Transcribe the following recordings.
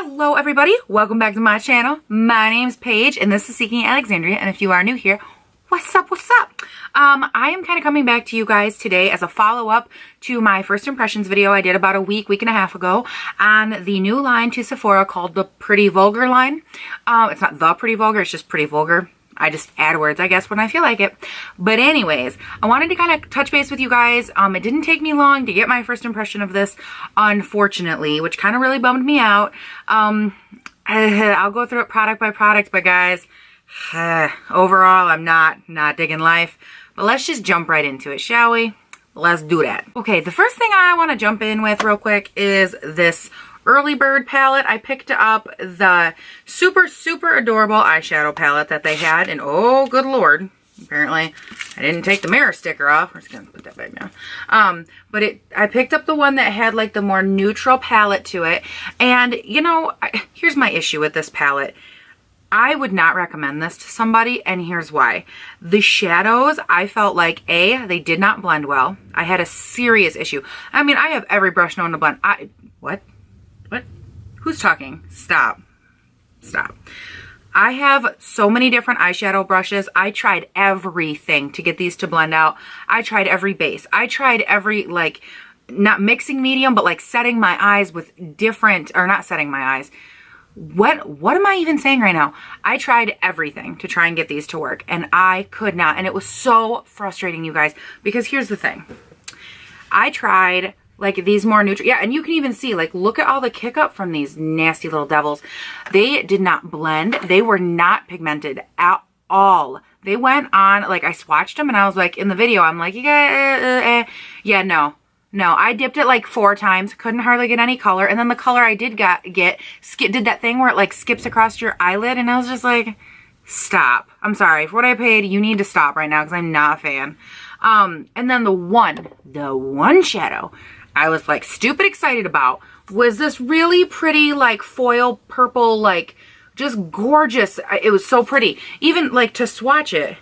Hello everybody, welcome back to my channel. My name's Paige and this is Seeking Alexandria, and if you are new here, what's up, what's up? I am kind of coming back to you guys today as a follow-up to my first impressions video I did about a week and a half ago on the new line to Sephora called the Pretty Vulgar line. It's not the Pretty Vulgar, it's just Pretty Vulgar. I just add words, I guess, when I feel like it. But anyways, I wanted to kind of touch base with you guys. It didn't take me long to get my first impression of this, unfortunately, which kind of really bummed me out. I'll go through it product by product, but guys, overall, I'm not digging life. But let's just jump right into it, shall we? Let's do that. Okay, the first thing I want to jump in with real quick is this Early Bird palette. I picked up the super adorable eyeshadow palette that they had, and oh good lord, apparently I didn't take the mirror sticker off. We're just gonna put that back down. But I picked up the one that had like the more neutral palette to it, and you know, here's my issue with this palette. I would not recommend this to somebody, and here's why. The shadows, I felt like, they did not blend well. I had a serious issue. I mean, I have every brush known to blend. What? Who's talking? Stop. Stop. I have so many different eyeshadow brushes. I tried everything to get these to blend out. I tried every base. I tried every, like, not mixing medium, but like setting my eyes with different, or not setting my eyes. What am I even saying right now? I tried everything to try and get these to work, and I could not. And it was so frustrating, you guys, because here's the thing. I tried like these more neutral, yeah, and you can even see, like, look at all the kick up from these nasty little devils. They did not blend. They were not pigmented at all. They went on, like, I swatched them and I was like, in the video, I'm like, yeah, no. I dipped it like 4 times, couldn't hardly get any color, and then the color I did get did that thing where it like skips across your eyelid, and I was just like, stop. I'm sorry, for what I paid, you need to stop right now because I'm not a fan. And then the one shadow I was like stupid excited about was this really pretty like foil purple, like just gorgeous. It was so pretty. Even like to swatch it.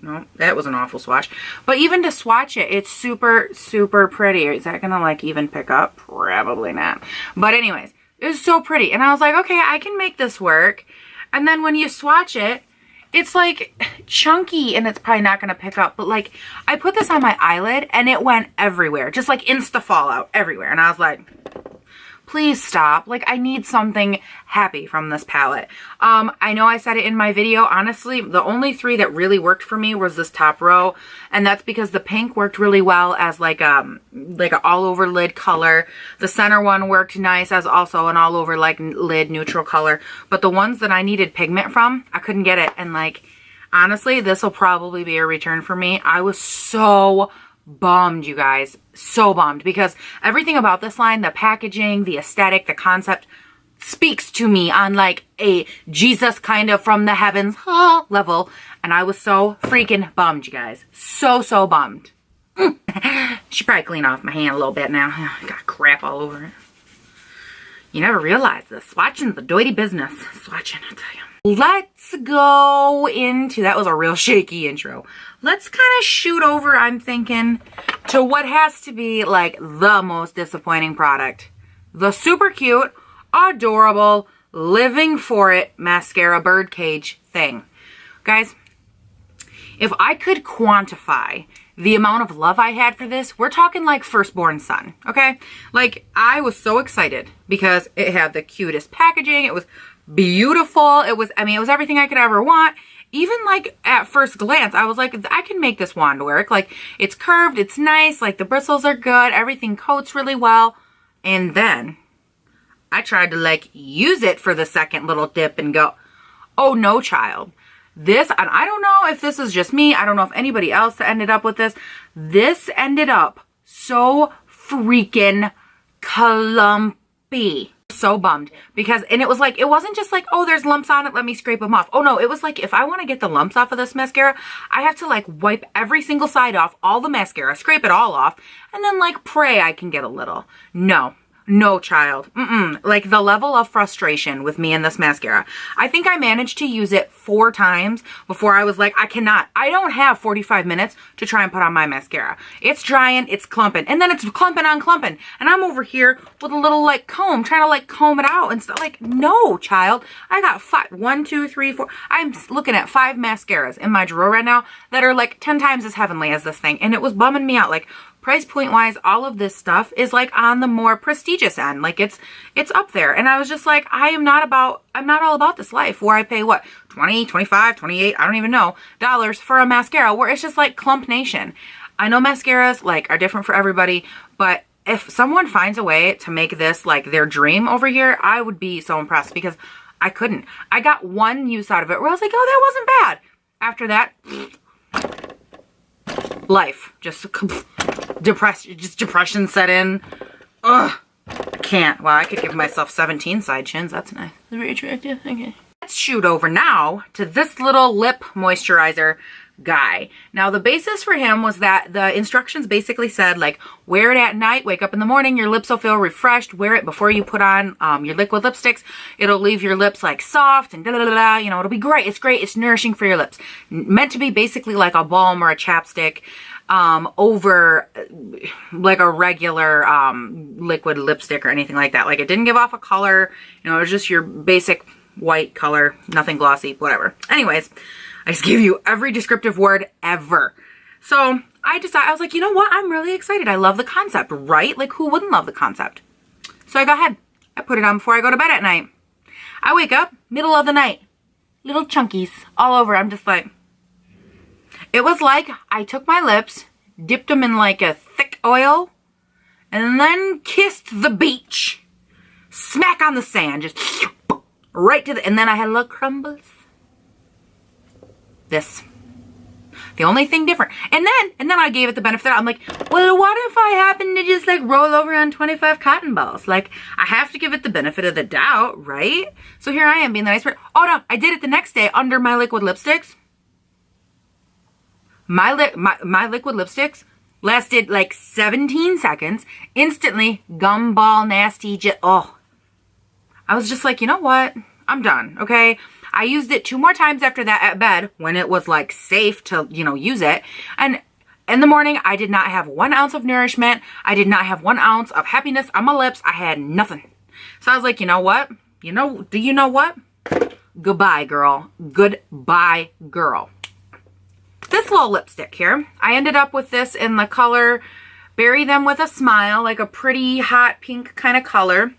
No, that was an awful swatch. But even to swatch it, it's super pretty. Is that gonna like even pick up? Probably not. But anyways, it was so pretty. And I was like, okay, I can make this work. And then when you swatch it, it's like chunky and it's probably not going to pick up. But like, I put this on my eyelid and it went everywhere. Just like insta fallout everywhere. And I was like, please stop. Like, I need something happy from this palette. I know I said it in my video. Honestly, the only 3 that really worked for me was this top row. And that's because the pink worked really well as like an all over lid color. The center one worked nice as also an all over like lid neutral color. But the ones that I needed pigment from, I couldn't get it. And like, honestly, this will probably be a return for me. I was so bummed, you guys. So bummed, because everything about this line, the packaging, the aesthetic, the concept, speaks to me on like a Jesus kind of from the heavens level. And I was so freaking bummed, you guys. So bummed. Should probably clean off my hand a little bit now. Got crap all over it. You never realize this. Swatching's the dirty business. Swatching, I tell you. Let's go into, that was a real shaky intro. Let's kind of shoot over, I'm thinking, to what has to be like the most disappointing product. The super cute, adorable, living for it mascara birdcage thing. Guys, if I could quantify the amount of love I had for this, we're talking like firstborn son, okay? Like, I was so excited because it had the cutest packaging. It was beautiful. It was, I mean, it was everything I could ever want. Even like at first glance, I was like, I can make this wand work. Like, it's curved, it's nice, like the bristles are good, everything coats really well. And then I tried to like use it for the second little dip and go, oh no, child. This, and I don't know if this is just me, I don't know if anybody else ended up with this. This ended up so freaking clumpy. So bummed because, and it was like, it wasn't just like, oh, there's lumps on it, let me scrape them off. Oh no, it was like, if I want to get the lumps off of this mascara, I have to like wipe every single side off, all the mascara, scrape it all off, and then like pray I can get a little. No, No, child. Like the level of frustration with me and this mascara. I think I managed to use it 4 times before I was like, I cannot. I don't have 45 minutes to try and put on my mascara. It's drying, it's clumping, and then it's clumping on clumping. And I'm over here with a little like comb, trying to like comb it out and stuff. Like, no, child. I got 5, 1, 2, 3, 4. I'm looking at 5 mascaras in my drawer right now that are like 10 times as heavenly as this thing. And it was bumming me out. Like, price point wise, all of this stuff is like on the more prestigious end. Like it's up there. And I was just like, I'm not all about this life where I pay what, 20, 25, 28, I don't even know, dollars for a mascara where it's just like Clump Nation. I know mascaras like are different for everybody, but if someone finds a way to make this like their dream over here, I would be so impressed because I couldn't. I got one use out of it where I was like, oh, that wasn't bad. After that, life just depression set in. Ugh, I can't. Well, I could give myself 17 side chins. That's nice. Very attractive. Okay. Let's shoot over now to this little lip moisturizer guy. Now, the basis for him was that the instructions basically said, like, wear it at night, wake up in the morning, your lips will feel refreshed, wear it before you put on your liquid lipsticks. It'll leave your lips, like, soft and da-da-da-da, you know, it'll be great. It's great. It's nourishing for your lips. Meant to be basically like a balm or a chapstick over, like, a regular liquid lipstick or anything like that. Like, it didn't give off a color. You know, it was just your basic white color, nothing glossy, whatever. Anyways, I just gave you every descriptive word ever. So I decided, I was like, you know what? I'm really excited. I love the concept, right? Like, who wouldn't love the concept? So I go ahead. I put it on before I go to bed at night. I wake up, middle of the night, little chunkies all over. I'm just like, it was like I took my lips, dipped them in like a thick oil, and then kissed the beach. Smack on the sand, just right to the, and then I had little crumbles. This. The only thing different. And then I gave it the benefit. I'm like, well, what if I happen to just like roll over on 25 cotton balls? Like, I have to give it the benefit of the doubt, right? So here I am being the nice person. Oh no, I did it the next day under my liquid lipsticks. My liquid lipsticks lasted like 17 seconds. Instantly, gumball, nasty, oh. I was just like, you know what? I'm done, okay? I used it 2 more times after that at bed when it was like safe to, you know, use it. And in the morning, I did not have 1 ounce of nourishment. I did not have 1 ounce of happiness on my lips. I had nothing. So I was like, you know what? Do you know what? Goodbye, girl. Goodbye, girl. This little lipstick here, I ended up with this in the color Bury Them With a Smile, like a pretty hot pink kind of color.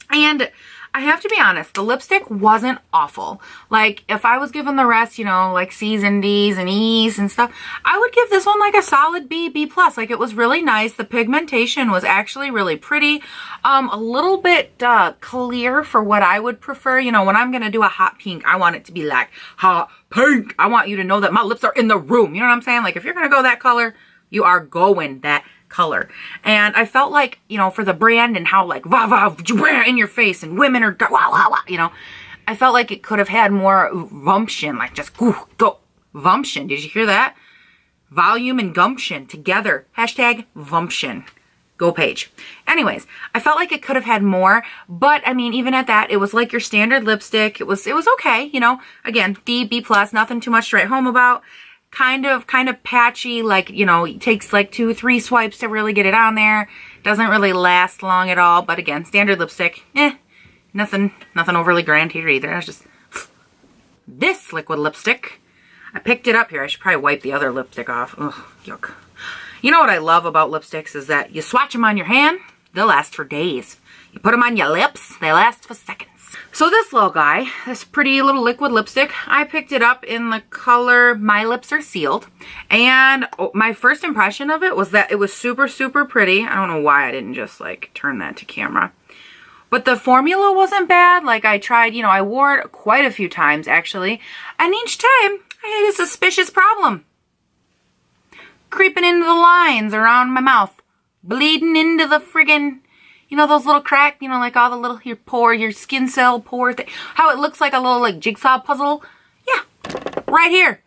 And I have to be honest, the lipstick wasn't awful. Like, if I was given the rest, you know, like C's and D's and E's and stuff, I would give this one like a solid B, B+. Like, it was really nice. The pigmentation was actually really pretty. A little bit clear for what I would prefer. You know, when I'm going to do a hot pink, I want it to be like hot pink. I want you to know that my lips are in the room. You know what I'm saying? Like, if you're going to go that color, you are going that color. And I felt like, you know, for the brand and how like in your face and women are you know, I felt like it could have had more vumption, like just go vumption. Did you hear that? Volume and gumption together. Hashtag vumption. Go page. Anyways, I felt like it could have had more, but I mean, even at that, it was like your standard lipstick. It was okay, you know, again, D, B+, nothing too much to write home about. Kind of patchy, like, you know, it takes like 2, 3 swipes to really get it on there. Doesn't really last long at all, but again, standard lipstick, nothing overly grand here either. I was just, this liquid lipstick, I picked it up here. I should probably wipe the other lipstick off. Ugh, yuck. You know what I love about lipsticks is that you swatch them on your hand, they'll last for days. You put them on your lips, they last for seconds. So this little guy, this pretty little liquid lipstick, I picked it up in the color My Lips Are Sealed. And my first impression of it was that it was super, super pretty. I don't know why I didn't just like turn that to camera. But the formula wasn't bad. Like I tried, you know, I wore it quite a few times actually. And each time I had a suspicious problem. Creeping into the lines around my mouth. Bleeding into the friggin', you know, those little cracks, you know, like all the little, your skin cell pore thing. How it looks like a little like jigsaw puzzle. Yeah, right here.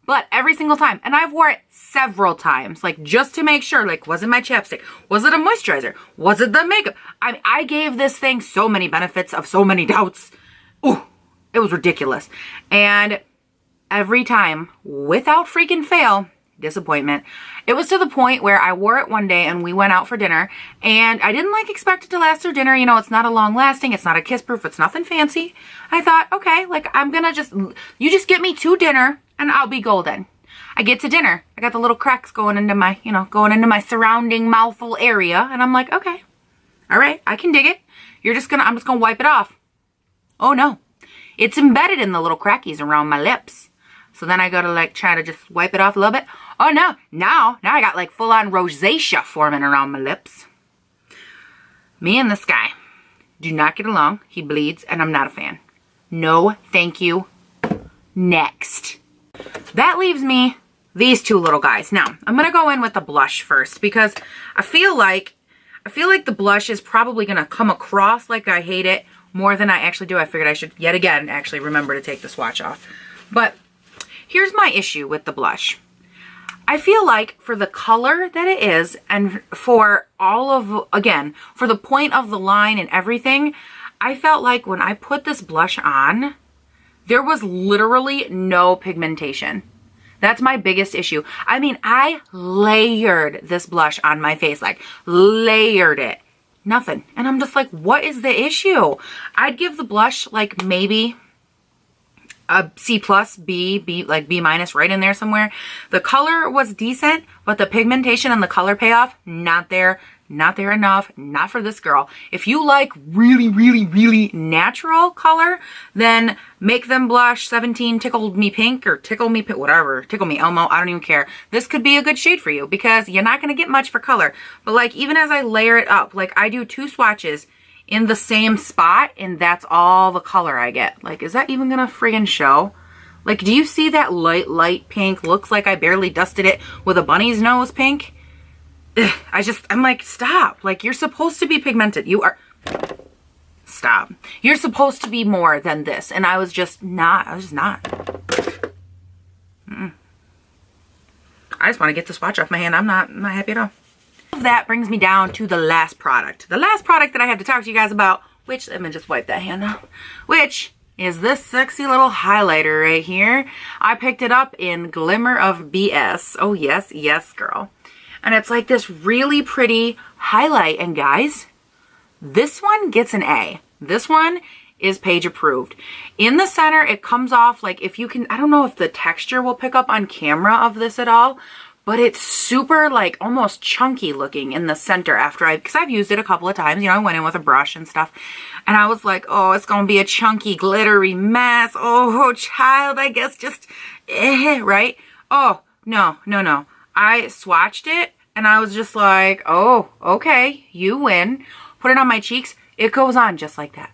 But every single time, and I've wore it several times, like just to make sure, like, was it my chapstick? Was it a moisturizer? Was it the makeup? I gave this thing so many benefits of so many doubts. Ooh, it was ridiculous. And every time, without freaking fail, disappointment. It was to the point where I wore it one day and we went out for dinner, and I didn't like expect it to last through dinner. You know, it's not a long lasting, it's not a kiss proof, it's nothing fancy. I thought, okay, like I'm gonna you just get me to dinner and I'll be golden. I get to dinner, I got the little cracks going into my, you know, going into my surrounding mouthful area, and I'm like, okay, all right, I can dig it. I'm just gonna wipe it off. Oh no, it's embedded in the little crackies around my lips. So then I go to like try to just wipe it off a little bit. Oh no, now I got like full on rosacea forming around my lips. Me and this guy do not get along. He bleeds and I'm not a fan. No, thank you. Next. That leaves me these two little guys. Now, I'm going to go in with the blush first because I feel like the blush is probably going to come across like I hate it more than I actually do. I figured I should yet again actually remember to take the swatch off. But here's my issue with the blush. I feel like for the color that it is and for for the point of the line and everything, I felt like when I put this blush on, there was literally no pigmentation. That's my biggest issue. I mean, I layered this blush on my face, like layered it. Nothing. And I'm just like, what is the issue? I'd give the blush like maybe a C+, B, like B- right in there somewhere. The color was decent, but the pigmentation and the color payoff, not there enough, not for this girl. If you like really, really, really natural color, then make them blush 17 Tickle Me Pink or Tickle Me Pink, whatever, Tickle Me Elmo, I don't even care. This could be a good shade for you because you're not going to get much for color. But like even as I layer it up, like I do 2 swatches in the same spot and that's all the color I get. Like, is that even gonna friggin' show? Like, do you see that light pink? Looks like I barely dusted it with a bunny's nose pink. Ugh, I'm like, stop. Like, you're supposed to be pigmented. Stop. You're supposed to be more than this. And I was just not. I just want to get the swatch off my hand. I'm not happy at all. That brings me down to the last product. The last product that I have to talk to you guys about, which, let me just wipe that hand off, which is this sexy little highlighter right here. I picked it up in Glimmer of BS. Oh yes, yes girl. And it's like this really pretty highlight. And guys, this one gets an A. This one is Paige approved. In the center, it comes off like if you can, I don't know if the texture will pick up on camera of this at all, but it's super like almost chunky looking in the center because I've used it a couple of times. You know, I went in with a brush and stuff and I was like, oh, it's going to be a chunky glittery mess. Oh, child, I guess just, right? Oh, no. I swatched it and I was just like, oh, okay, you win. Put it on my cheeks. It goes on just like that.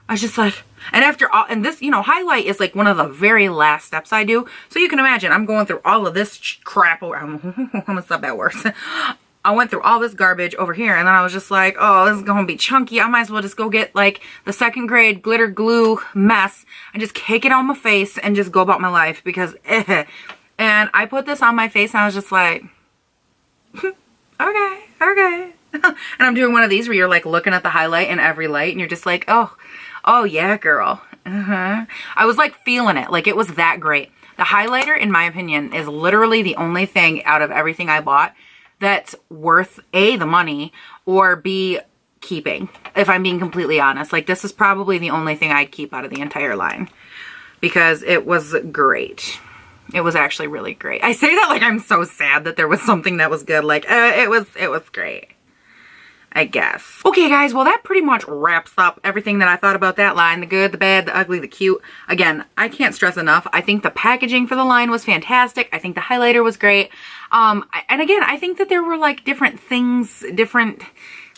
I was just like, and after all, and this, you know, highlight is like one of the very last steps I do. So you can imagine I'm going through all of this crap. I'm gonna stop that worse. I went through all this garbage over here and then I was just like, oh, this is gonna be chunky. I might as well just go get like the 2nd grade glitter glue mess and just cake it on my face and just go about my life because And I put this on my face and I was just like, okay. And I'm doing one of these where you're like looking at the highlight in every light and you're just like, oh yeah, girl. I was like feeling it. Like it was that great. The highlighter, in my opinion, is literally the only thing out of everything I bought that's worth A, the money, or B, keeping. If I'm being completely honest. Like this is probably the only thing I'd keep out of the entire line because it was great. It was actually really great. I say that like I'm so sad that there was something that was good. Like it was great, I guess. Okay guys, well that pretty much wraps up everything that I thought about that line. The good, the bad, the ugly, the cute. Again, I can't stress enough. I think the packaging for the line was fantastic. I think the highlighter was great. And again, I think that there were like different things, different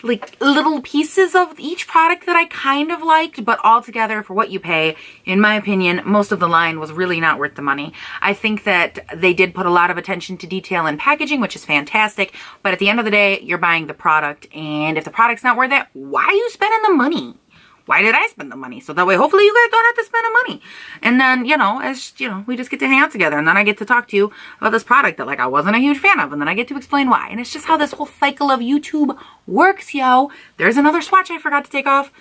like little pieces of each product that I kind of liked, but altogether for what you pay, in my opinion, most of the line was really not worth the money. I think that they did put a lot of attention to detail and packaging, which is fantastic, but at the end of the day, you're buying the product, and if the product's not worth it, why are you spending the money? why did I spend the money? So that way, hopefully you guys don't have to spend the money. And then, you know, as you know, we just get to hang out together. And then I get to talk to you about this product that like I wasn't a huge fan of. And then I get to explain why. And it's just how this whole cycle of YouTube works, yo. There's another swatch I forgot to take off.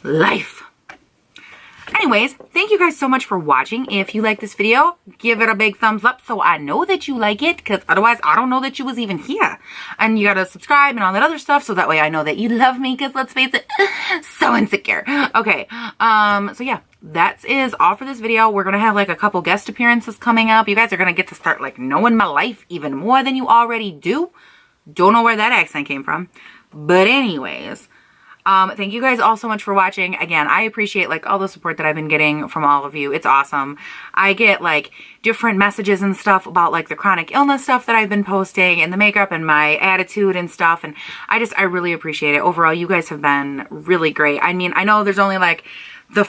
Life. Anyways, thank you guys so much for watching. If you like this video, give it a big thumbs up so I know that you like it, because otherwise I don't know that you was even here. And you gotta subscribe and all that other stuff so that way I know that you love me, because let's face it, so insecure. Okay, so yeah, that is all for this video. We're gonna have like a couple guest appearances coming up. You guys are gonna get to start like knowing my life even more than you already do. Don't know where that accent came from. But anyways, thank you guys all so much for watching. Again, I appreciate like all the support that I've been getting from all of you. It's awesome. I get like different messages and stuff about like the chronic illness stuff that I've been posting and the makeup and my attitude and stuff. And I really appreciate it. Overall, you guys have been really great. I mean, I know there's only like the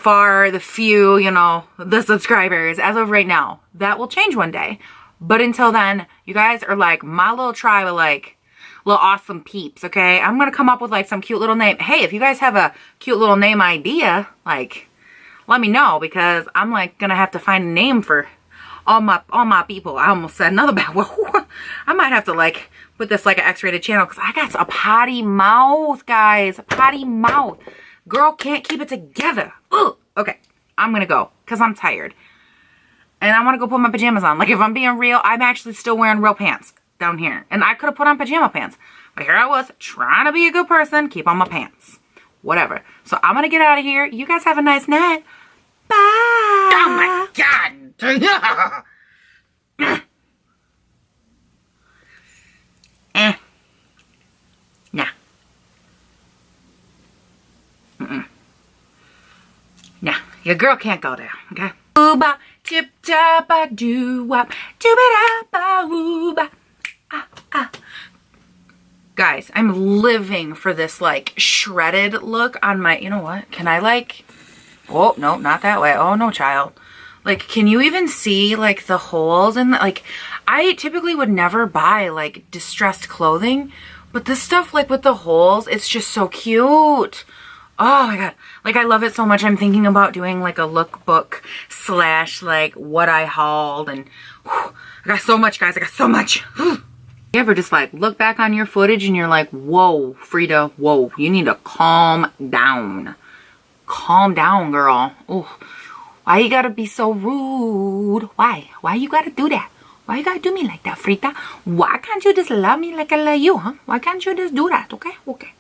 few, you know, the subscribers as of right now. That will change one day. But until then, you guys are like my little tribe of like little awesome peeps, okay? I'm gonna come up with like some cute little name. Hey, if you guys have a cute little name idea, like let me know, because I'm like gonna have to find a name for all my people. I almost said another bad word. I might have to like put this like an X-rated channel, because I got a potty mouth, guys. A potty mouth. Girl can't keep it together. Ugh. Okay, I'm gonna go because I'm tired. And I want to go put my pajamas on. Like, if I'm being real, I'm actually still wearing real pants down here. And I could have put on pajama pants. But here I was trying to be a good person, keep on my pants. Whatever. So I'm going to get out of here. You guys have a nice night. Bye. Oh my God. Nah. Nah. Your girl can't go there, okay? Ooba, tip tap a doo wop, dooba da ba ooba. Guys, I'm living for this like shredded look on my, you know what? Can I like, oh no, not that way. Oh no, child. Like, can you even see like the holes in the, like, I typically would never buy like distressed clothing, but this stuff like with the holes, it's just so cute. Oh my God. Like, I love it so much. I'm thinking about doing like a lookbook / like what I hauled, and whew, I got so much, guys. I got so much. Whew. You ever just like look back on your footage and you're like, whoa, Frida, whoa, you need to calm down. Calm down, girl. Oh, why you gotta be so rude? Why? Why you gotta do that? Why you gotta do me like that, Frida? Why can't you just love me like I love you, huh? Why can't you just do that, okay? Okay.